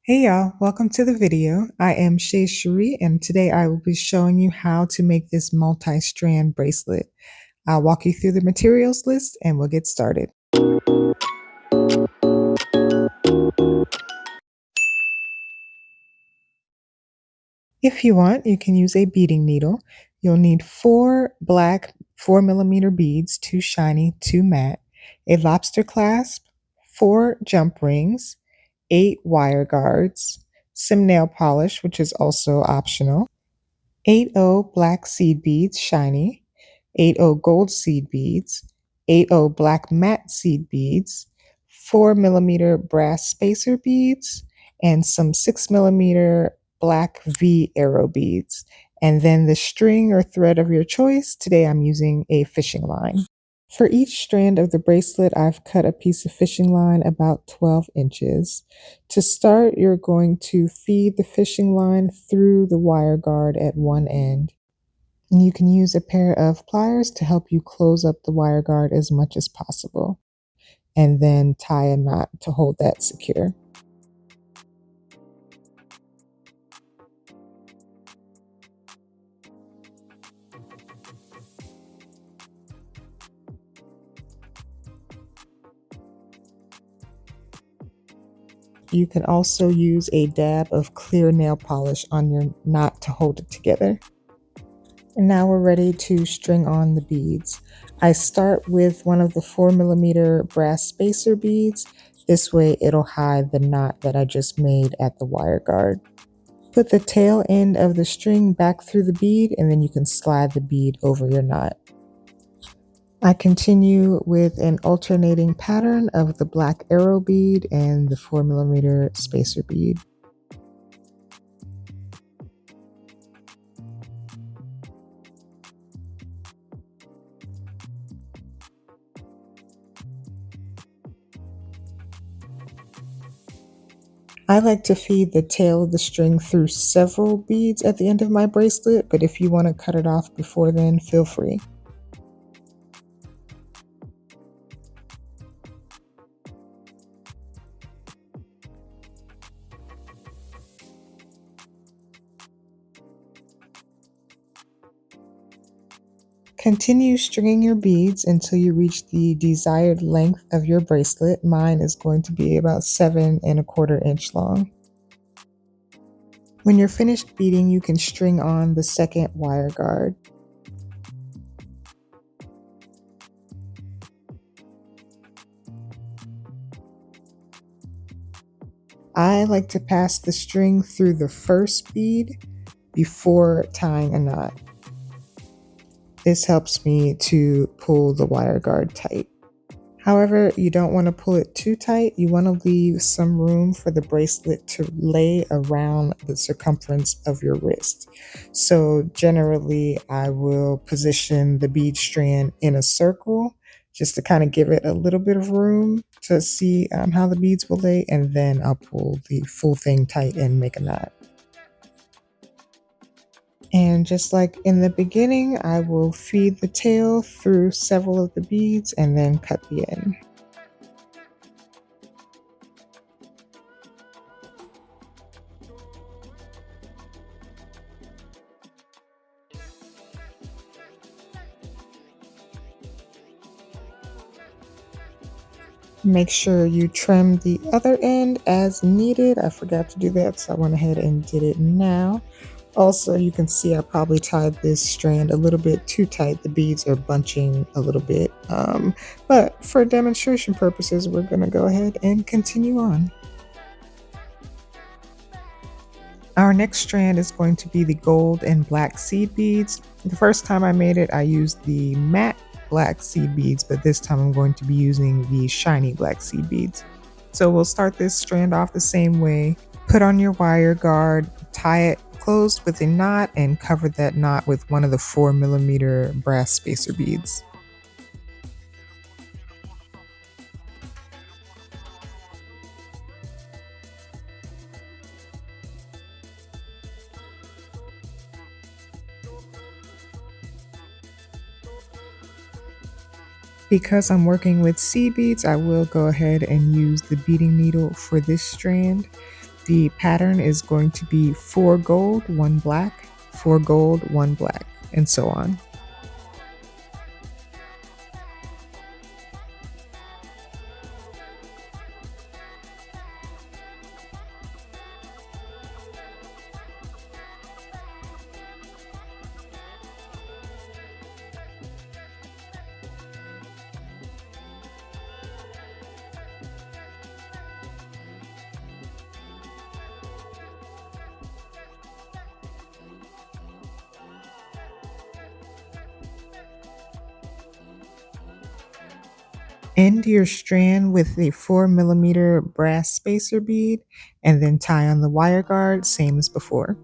Hey y'all, welcome to the video. I am Shay Cherie, and today I will be showing you how to make this multi-strand bracelet. I'll walk you through the materials list and we'll get started. If you want, you can use a beading needle. You'll need 4 black 4mm beads, 2 shiny, 2 matte, a lobster clasp, 4 jump rings, 8 wire guards, some nail polish, which is also optional, 80 black seed beads, shiny, 80 gold seed beads, 80 black matte seed beads, 4mm brass spacer beads, and some 6mm black V arrow beads. And then the string or thread of your choice. Today I'm using a fishing line. For each strand of the bracelet, I've cut a piece of fishing line about 12 inches. To start, you're going to feed the fishing line through the wire guard at one end. And you can use a pair of pliers to help you close up the wire guard as much as possible. And then tie a knot to hold that secure. You can also use a dab of clear nail polish on your knot to hold it together. And now we're ready to string on the beads. I start with one of the 4mm brass spacer beads. This way it'll hide the knot that I just made at the wire guard. Put the tail end of the string back through the bead and then you can slide the bead over your knot. I continue with an alternating pattern of the black arrow bead and the 4mm spacer bead. I like to feed the tail of the string through several beads at the end of my bracelet, but if you want to cut it off before then, feel free. Continue stringing your beads until you reach the desired length of your bracelet. Mine is going to be about 7¼ inch long. When you're finished beading, you can string on the second wire guard. I like to pass the string through the first bead before tying a knot. This helps me to pull the wire guard tight. However, you don't want to pull it too tight. You want to leave some room for the bracelet to lay around the circumference of your wrist. So generally, I will position the bead strand in a circle just to kind of give it a little bit of room to see how the beads will lay, and then I'll pull the full thing tight and make a knot. And just like in the beginning, I will feed the tail through several of the beads and then cut the end. Make sure you trim the other end as needed. I forgot to do that, so I went ahead and did it now. Also, you can see I probably tied this strand a little bit too tight. The beads are bunching a little bit. But for demonstration purposes, we're going to go ahead and continue on. Our next strand is going to be the gold and black seed beads. The first time I made it, I used the matte black seed beads, but this time I'm going to be using the shiny black seed beads. So we'll start this strand off the same way. Put on your wire guard, tie it closed with a knot, and cover that knot with one of the 4mm brass spacer beads. Because I'm working with seed beads, I will go ahead and use the beading needle for this strand. The pattern is going to be 4 gold, 1 black, 4 gold, 1 black, and so on. End your strand with a 4 millimeter brass spacer bead and then tie on the wire guard, same as before.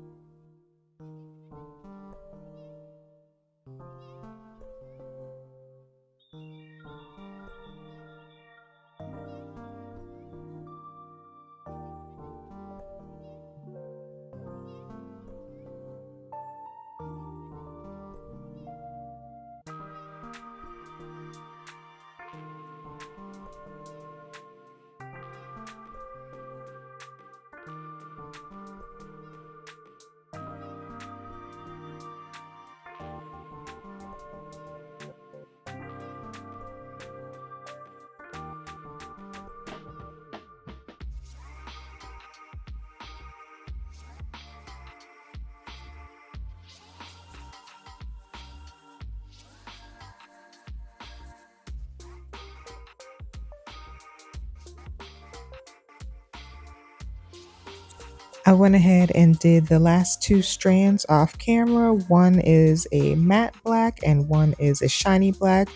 I went ahead and did the last 2 strands off camera. One is a matte black and one is a shiny black.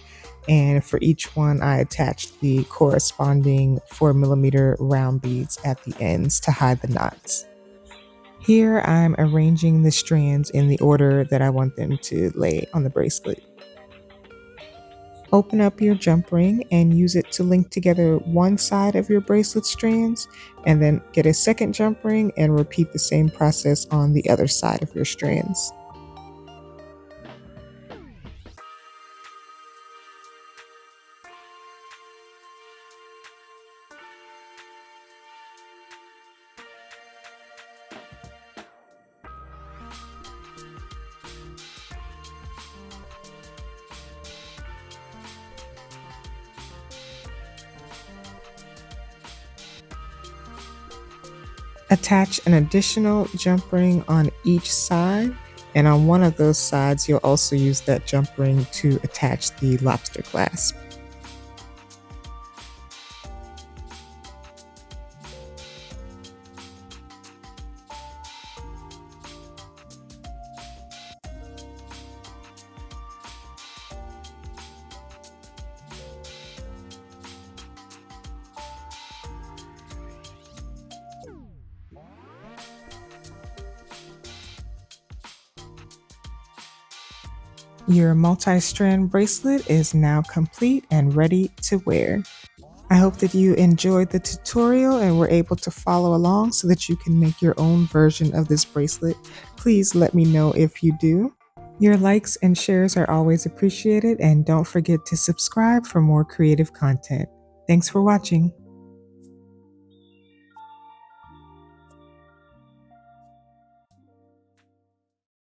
And for each one, I attached the corresponding 4 millimeter round beads at the ends to hide the knots. Here I'm arranging the strands in the order that I want them to lay on the bracelet. Open up your jump ring and use it to link together one side of your bracelet strands, and then get a second jump ring and repeat the same process on the other side of your strands. Attach an additional jump ring on each side, and on one of those sides you'll also use that jump ring to attach the lobster clasp. Your multi-strand bracelet is now complete and ready to wear. I hope that you enjoyed the tutorial and were able to follow along so that you can make your own version of this bracelet. Please let me know if you do. Your likes and shares are always appreciated, and don't forget to subscribe for more creative content. Thanks for watching.